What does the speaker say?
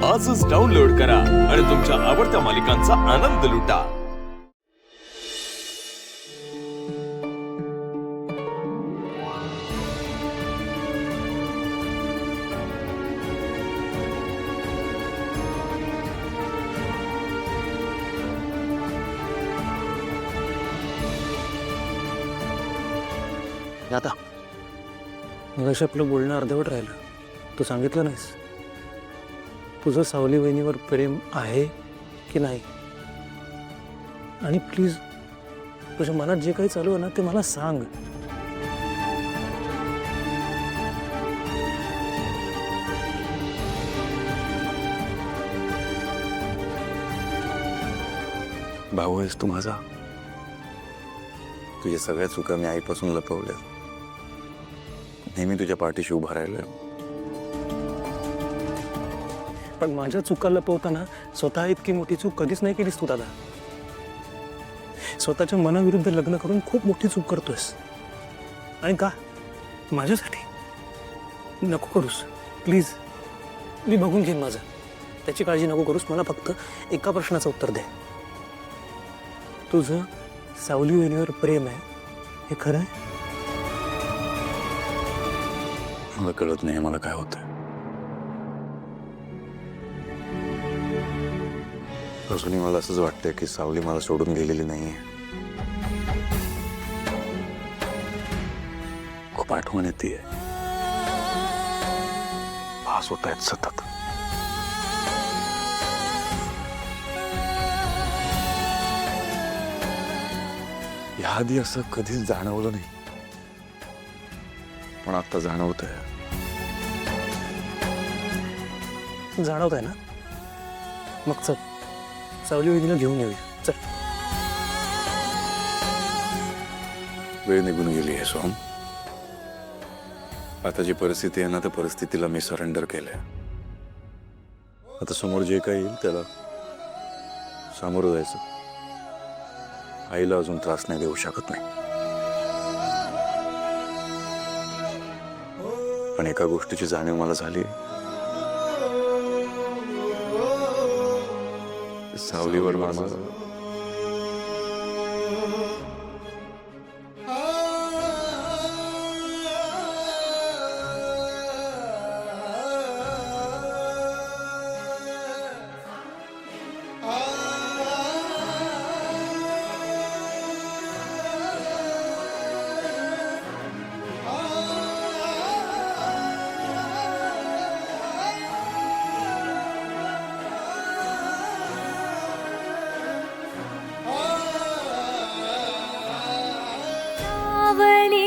आजच डाउनलोड करा आणि तुमच्या आवडत्या मालिकांचा आनंद लुटा। आता मगाशी आपलं बोलणं अर्धवट राहिलं। तू सांगितलं नाहीस तुझं सावली वहिनीवर प्रेम आहे की नाही। आणि प्लीज तुझ्या मनात जे काही चालू आहे ना ते मला सांग। भाऊ आहेस तू माझा। तुझ्या सगळ्या चुका मी आईपासून लपवल्या। नेहमी तुझ्या पाठीशी उभा राहिलोय। पण माझ्या चुका लपवताना स्वतः इतकी मोठी चूक कधीच नाही केलीस तू दादा। स्वतःच्या मनाविरुद्ध लग्न करून खूप मोठी चूक करतोयस। आणि का माझ्यासाठी नको करूस प्लीज। मी बघून घेईन माझं, त्याची काळजी नको करूस। मला फक्त एका प्रश्नाचं उत्तर दे, तुझं सावली वहिनीवर प्रेम आहे हे खरं आहे? मला कळत नाही मला काय होतंय। अजूनही मला असंच वाटतंय की सावली मला सोडून गेलेली नाहीये। खूप आठवण येते। भास होत आहेत सतत। याआधी असं कधीच जाणवलं नाही, पण आता जाणवतंय। जाणवत आहे ना? मग चल सावली वहिनीला घेऊन येऊया, चल। वेळ निघून गेली आहे सोहम। आता जी परिस्थिती आहे ना त्या परिस्थितीला मी सरेंडर केलंय। आता समोर जे काही येईल त्याला सामोरं जायचं। आईला अजून त्रास नाही देऊ शकत नाही। पण एका गोष्टीची जाणीव मला झाली, सावलीवर माझं सावली